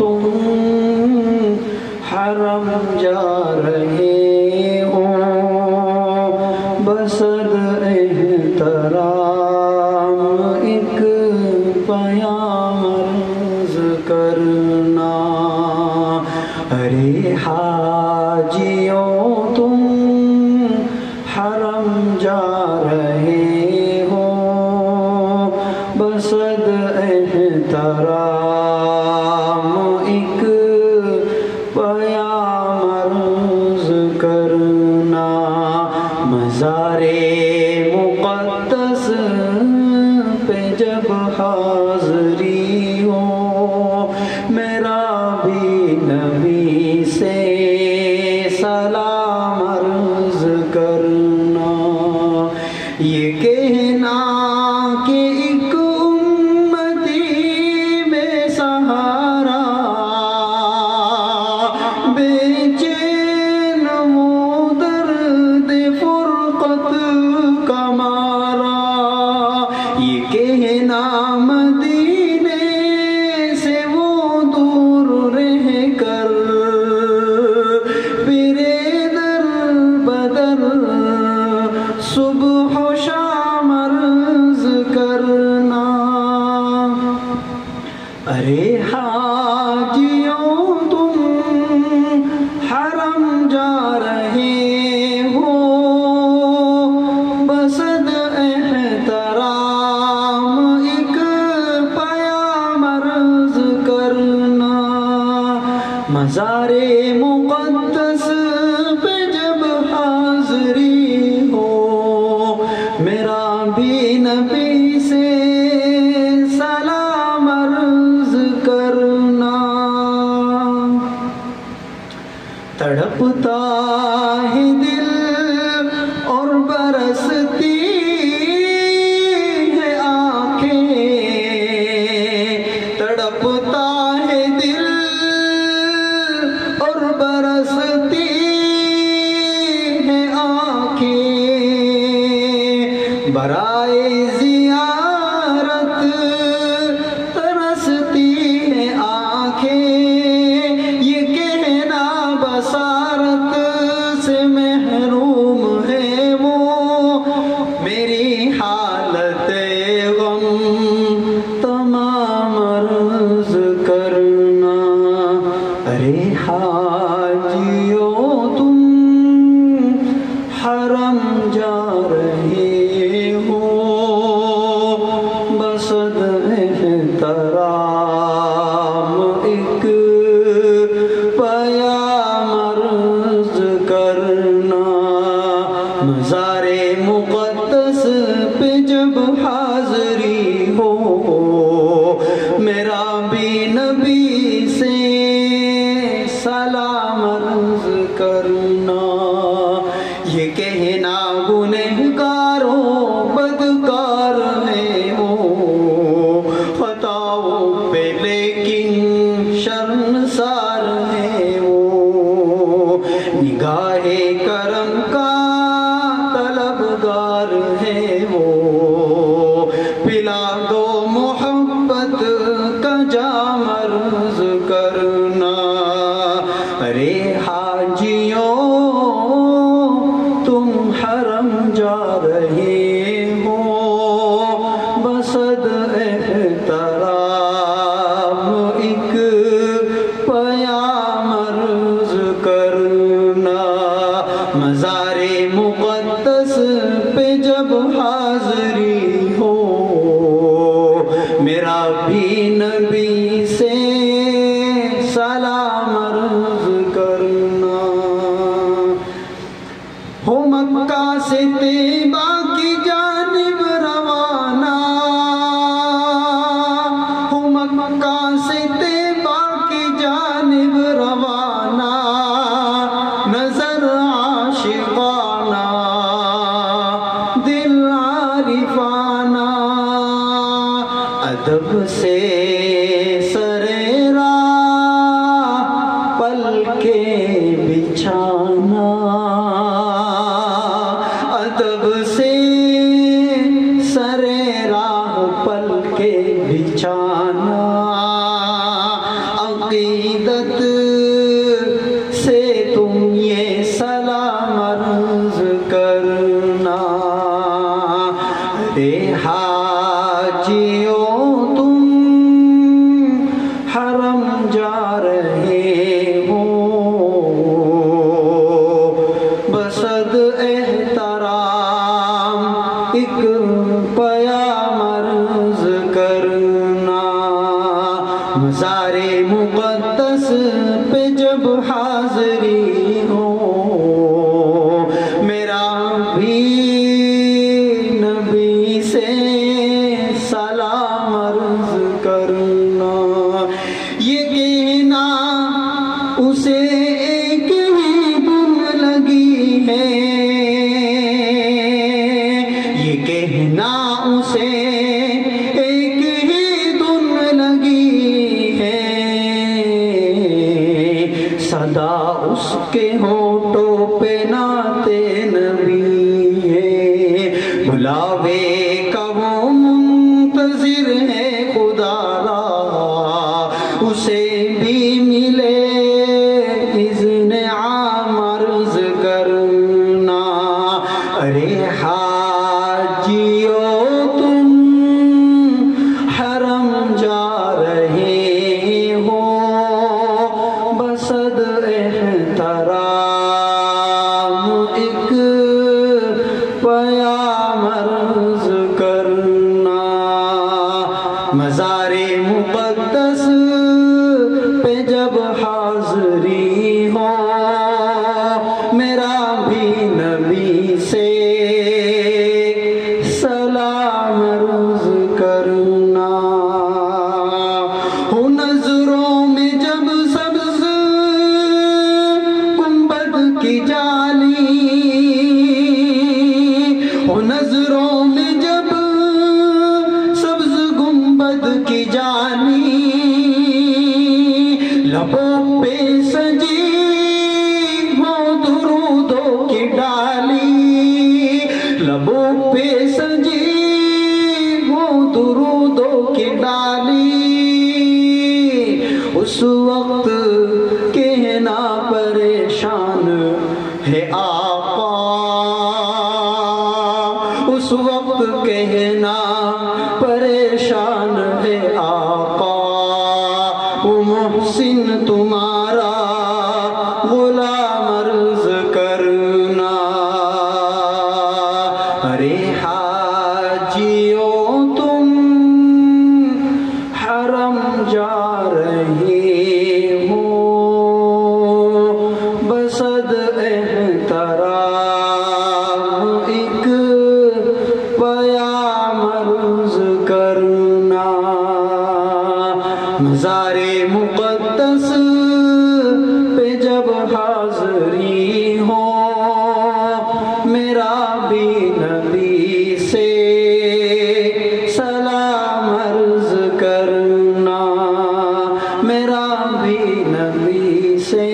تم حرم جا رہے ہو بصد احترام ایک پیام عرض کرنا ارے حاجیوں تم حرم جا رہے ہو بصد احترام ایک پیام عرض کرنا مزار مقدس پہ جب حاضری ہو میرا بھی نبی سے سلام عرض کرنا یہ کہنا کہ ایک امتی بے سہارا بے چین و درد فرقت کا مارا یہ کہنا مدینے سے وہ دور رہ کر پھرے در بدر صبح و شام عرض کرنا ارے حاجیوں تم حرم جا رہے ہو بصد احترام ایک پیام عرض کرنا مزار مقدس پہ جب حاضری ہو میرا بھی نبی سے سلام عرض کرنا تڑپتا ہے دل اور برستی ہے آنکھیں تڑپتا ہے دل اور برستی ہے آنکھیں برائے زیارت ترستی ہے آنکھیں یہ کہنا بصارت سے محروم ہے وہ میری حالت غم تمام عرض کرنا ارے حاجیوں تم حرم جا رہے ہو بصد احترام ایک پیام عرض کرنا مزار مقدس پہ جب حاضری ہو میرا بھی نبی سے سلام عرض کرنا یہ کہنا گنہگاروں بدکار ہے وہ خطاؤں پہ لیکن شرمسار ہے وہ نگاہ کرم کا طلبگار ہے وہ پلا دو محبت کا جام عرض کرنا ارے حاجیوں تم حرم جا رہے ہو بصد احترام ایک پیام عرض کرنا مزار مقدس پہ جب حاضری ہو میرا بھی نبی سے عقیدت سے تم یہ سلام عرض کرنا، اے حاجیوں تم حرم جا رہے ہو، بصد احترام ایک پیام عرض کرنا، مزار مقدس پہ جب حاضری ہو، میرا بھی نبی سے سلام عرض کرنا، یہ کہنا اسے ایک ہی دن لگی ہے، یہ کہنا اسے ایک ہی دن لگی ہے، صدا اس کے ہونٹوں پہ نعت نبی ہے، بلاوے کا وہ منتظر ہے خدا را، اسے بھی ملے اذن عام عرض کرنا، ارے حاجیوں تم حرم جا رہے ہو، بصد احترام ایک پیام عرض کرنا، مزار مقدس پہ جب حاضری ہو، میرا بھی نبی سے سلام عرض کرنا، ہو نظروں میں جب سبز گنبد کی جالی، ہو نظروں میں جب سبز گنبد کی جالی، لبوں پہ سجی ہو درودوں کی ڈالی، لبوں پہ سجی ہو درودوں کی ڈالی، اس وقت کہنا پریشان ہے آقا، اس وقت کہنا پریشان ہے آقا، وہ محسن تمہارا غلام عرض کرنا، ارے حاجیوں تم حرم جا رہے ہو، بصد احترام ایک پیام عرض کرنا، مزار مقدس پہ جب حاضری ہو، میرا بھی نبی سے سلام عرض کرنا، میرا بھی نبی سے